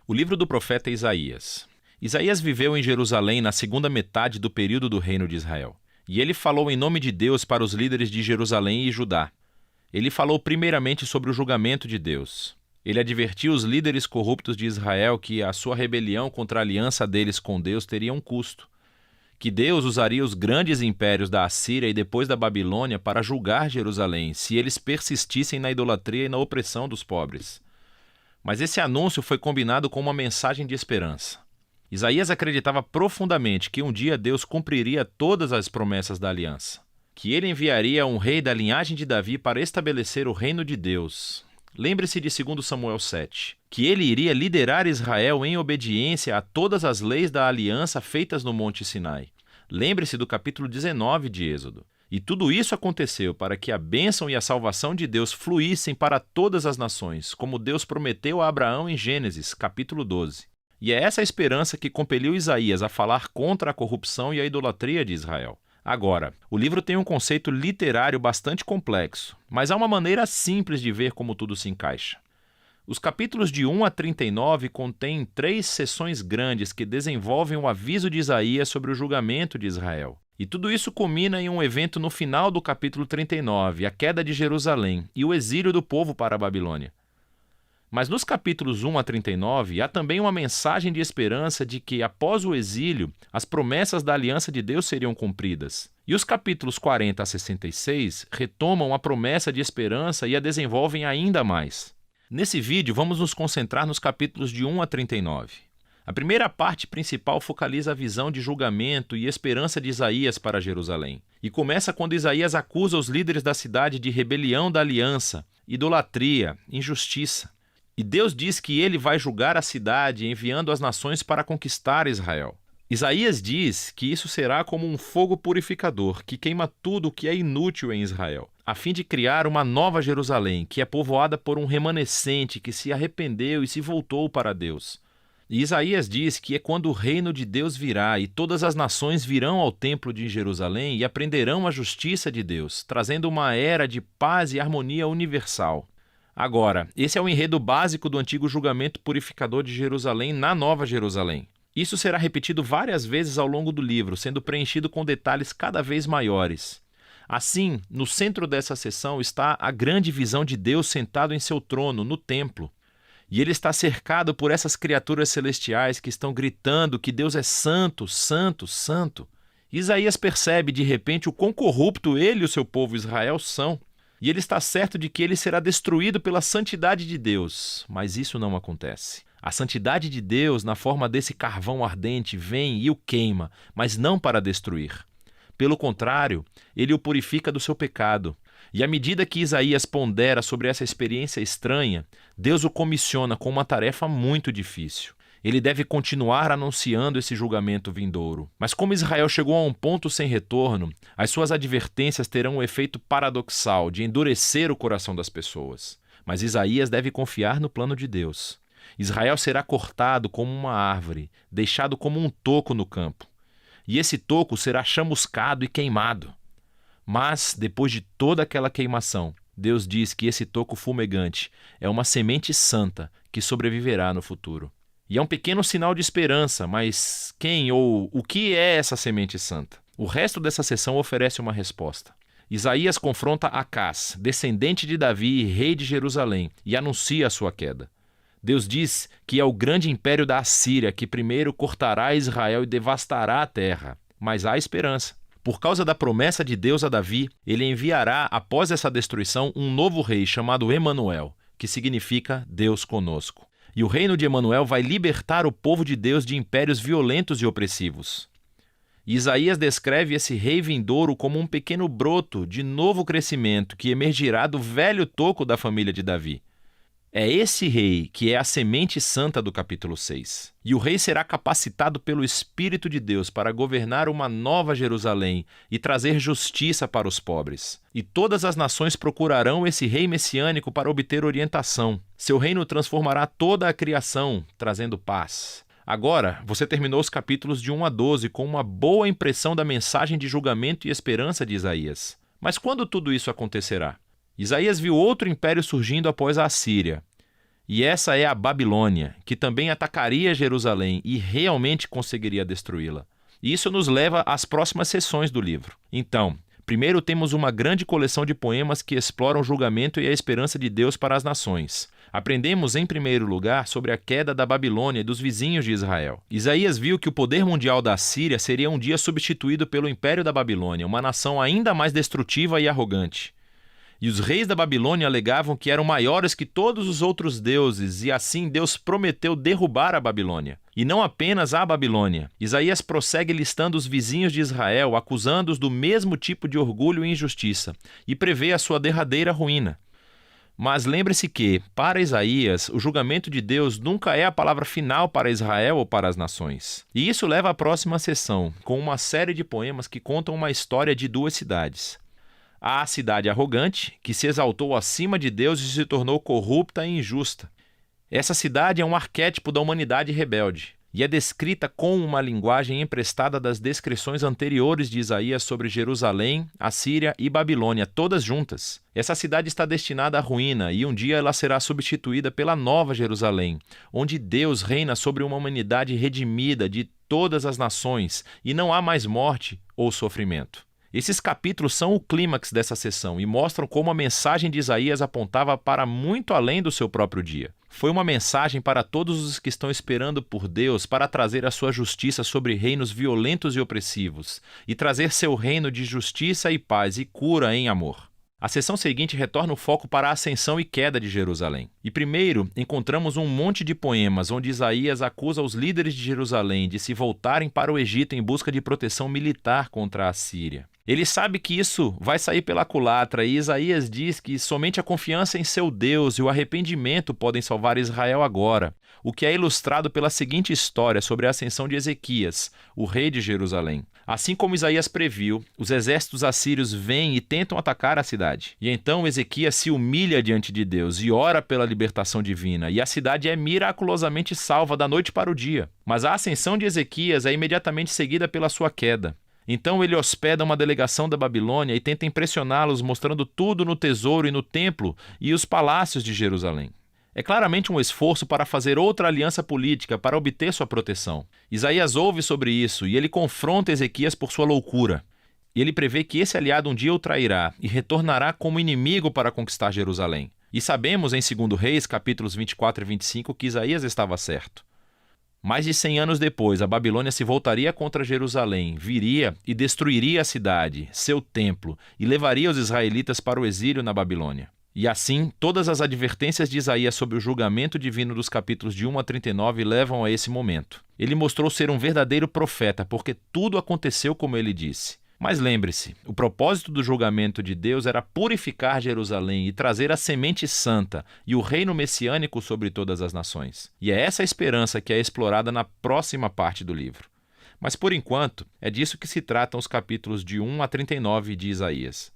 O livro do profeta Isaías. Isaías viveu em Jerusalém na segunda metade do período do reino de Israel. E ele falou em nome de Deus para os líderes de Jerusalém e Judá. Ele falou primeiramente sobre o julgamento de Deus. Ele advertiu os líderes corruptos de Israel que a sua rebelião contra a aliança deles com Deus teria um custo. Que Deus usaria os grandes impérios da Assíria e depois da Babilônia para julgar Jerusalém, se eles persistissem na idolatria e na opressão dos pobres. Mas esse anúncio foi combinado com uma mensagem de esperança. Isaías acreditava profundamente que um dia Deus cumpriria todas as promessas da aliança, que ele enviaria um rei da linhagem de Davi para estabelecer o reino de Deus. Lembre-se de 2 Samuel 7, que ele iria liderar Israel em obediência a todas as leis da aliança feitas no Monte Sinai. Lembre-se do capítulo 19 de Êxodo. E tudo isso aconteceu para que a bênção e a salvação de Deus fluíssem para todas as nações, como Deus prometeu a Abraão em Gênesis, capítulo 12. E é essa esperança que compeliu Isaías a falar contra a corrupção e a idolatria de Israel. Agora, o livro tem um conceito literário bastante complexo, mas há uma maneira simples de ver como tudo se encaixa. Os capítulos de 1 a 39 contêm 3 seções grandes que desenvolvem o aviso de Isaías sobre o julgamento de Israel. E tudo isso culmina em um evento no final do capítulo 39, a queda de Jerusalém e o exílio do povo para a Babilônia. Mas nos capítulos 1 a 39, há também uma mensagem de esperança de que, após o exílio, as promessas da aliança de Deus seriam cumpridas. E os capítulos 40 a 66 retomam a promessa de esperança e a desenvolvem ainda mais. Nesse vídeo, vamos nos concentrar nos capítulos de 1 a 39. A primeira parte principal focaliza a visão de julgamento e esperança de Isaías para Jerusalém. E começa quando Isaías acusa os líderes da cidade de rebelião da aliança, idolatria, injustiça. E Deus diz que ele vai julgar a cidade enviando as nações para conquistar Israel. Isaías diz que isso será como um fogo purificador que queima tudo o que é inútil em Israel, a fim de criar uma nova Jerusalém, que é povoada por um remanescente que se arrependeu e se voltou para Deus. E Isaías diz que é quando o reino de Deus virá e todas as nações virão ao templo de Jerusalém e aprenderão a justiça de Deus, trazendo uma era de paz e harmonia universal. Agora, esse é o enredo básico do antigo julgamento purificador de Jerusalém na Nova Jerusalém. Isso será repetido várias vezes ao longo do livro, sendo preenchido com detalhes cada vez maiores. Assim, no centro dessa seção está a grande visão de Deus sentado em seu trono, no templo. E ele está cercado por essas criaturas celestiais que estão gritando que Deus é santo, santo, santo. Isaías percebe de repente o quão corrupto ele e o seu povo Israel são. E ele está certo de que ele será destruído pela santidade de Deus, mas isso não acontece. A santidade de Deus, na forma desse carvão ardente, vem e o queima, mas não para destruir. Pelo contrário, ele o purifica do seu pecado. E à medida que Isaías pondera sobre essa experiência estranha, Deus o comissiona com uma tarefa muito difícil. Ele deve continuar anunciando esse julgamento vindouro. Mas como Israel chegou a um ponto sem retorno, as suas advertências terão um efeito paradoxal de endurecer o coração das pessoas. Mas Isaías deve confiar no plano de Deus. Israel será cortado como uma árvore, deixado como um toco no campo. E esse toco será chamuscado e queimado. Mas, depois de toda aquela queimação, Deus diz que esse toco fumegante é uma semente santa que sobreviverá no futuro. E é um pequeno sinal de esperança, mas quem ou o que é essa semente santa? O resto dessa sessão oferece uma resposta. Isaías confronta Acás, descendente de Davi e rei de Jerusalém, e anuncia a sua queda. Deus diz que é o grande império da Assíria que primeiro cortará Israel e devastará a terra. Mas há esperança. Por causa da promessa de Deus a Davi, ele enviará, após essa destruição, um novo rei chamado Emanuel, que significa Deus conosco. E o reino de Emanuel vai libertar o povo de Deus de impérios violentos e opressivos. E Isaías descreve esse rei vindouro como um pequeno broto de novo crescimento que emergirá do velho toco da família de Davi. É esse rei que é a semente santa do capítulo 6. E o rei será capacitado pelo Espírito de Deus para governar uma nova Jerusalém e trazer justiça para os pobres. E todas as nações procurarão esse rei messiânico para obter orientação. Seu reino transformará toda a criação, trazendo paz. Agora, você terminou os capítulos de 1 a 12 com uma boa impressão da mensagem de julgamento e esperança de Isaías. Mas quando tudo isso acontecerá? Isaías viu outro império surgindo após a Assíria. E essa é a Babilônia, que também atacaria Jerusalém e realmente conseguiria destruí-la. E isso nos leva às próximas sessões do livro. Então, primeiro temos uma grande coleção de poemas que exploram o julgamento e a esperança de Deus para as nações. Aprendemos, em primeiro lugar, sobre a queda da Babilônia e dos vizinhos de Israel. Isaías viu que o poder mundial da Síria seria um dia substituído pelo Império da Babilônia, uma nação ainda mais destrutiva e arrogante. E os reis da Babilônia alegavam que eram maiores que todos os outros deuses, e assim Deus prometeu derrubar a Babilônia. E não apenas a Babilônia. Isaías prossegue listando os vizinhos de Israel, acusando-os do mesmo tipo de orgulho e injustiça, e prevê a sua derradeira ruína. Mas lembre-se que, para Isaías, o julgamento de Deus nunca é a palavra final para Israel ou para as nações. E isso leva à próxima sessão, com uma série de poemas que contam uma história de duas cidades. Há a cidade arrogante, que se exaltou acima de Deus e se tornou corrupta e injusta. Essa cidade é um arquétipo da humanidade rebelde, e é descrita com uma linguagem emprestada das descrições anteriores de Isaías sobre Jerusalém, Assíria e Babilônia, todas juntas. Essa cidade está destinada à ruína, e um dia ela será substituída pela nova Jerusalém, onde Deus reina sobre uma humanidade redimida de todas as nações, e não há mais morte ou sofrimento. Esses capítulos são o clímax dessa sessão e mostram como a mensagem de Isaías apontava para muito além do seu próprio dia. Foi uma mensagem para todos os que estão esperando por Deus para trazer a sua justiça sobre reinos violentos e opressivos, e trazer seu reino de justiça e paz e cura em amor. A sessão seguinte retorna o foco para a ascensão e queda de Jerusalém. E primeiro, encontramos um monte de poemas onde Isaías acusa os líderes de Jerusalém de se voltarem para o Egito em busca de proteção militar contra a Síria. Ele sabe que isso vai sair pela culatra, e Isaías diz que somente a confiança em seu Deus e o arrependimento podem salvar Israel agora, o que é ilustrado pela seguinte história sobre a ascensão de Ezequias, o rei de Jerusalém. Assim como Isaías previu, os exércitos assírios vêm e tentam atacar a cidade. E então Ezequias se humilha diante de Deus e ora pela libertação divina, e a cidade é miraculosamente salva da noite para o dia. Mas a ascensão de Ezequias é imediatamente seguida pela sua queda. Então ele hospeda uma delegação da Babilônia e tenta impressioná-los mostrando tudo no tesouro e no templo e os palácios de Jerusalém. É claramente um esforço para fazer outra aliança política para obter sua proteção. Isaías ouve sobre isso e ele confronta Ezequias por sua loucura. E ele prevê que esse aliado um dia o trairá e retornará como inimigo para conquistar Jerusalém. E sabemos em 2 Reis, capítulos 24 e 25, que Isaías estava certo. Mais de 100 anos depois, a Babilônia se voltaria contra Jerusalém, viria e destruiria a cidade, seu templo, e levaria os israelitas para o exílio na Babilônia. E assim, todas as advertências de Isaías sobre o julgamento divino dos capítulos de 1 a 39 levam a esse momento. Ele mostrou ser um verdadeiro profeta, porque tudo aconteceu como ele disse. Mas lembre-se, o propósito do julgamento de Deus era purificar Jerusalém e trazer a semente santa e o reino messiânico sobre todas as nações. E é essa a esperança que é explorada na próxima parte do livro. Mas por enquanto, é disso que se tratam os capítulos de 1 a 39 de Isaías.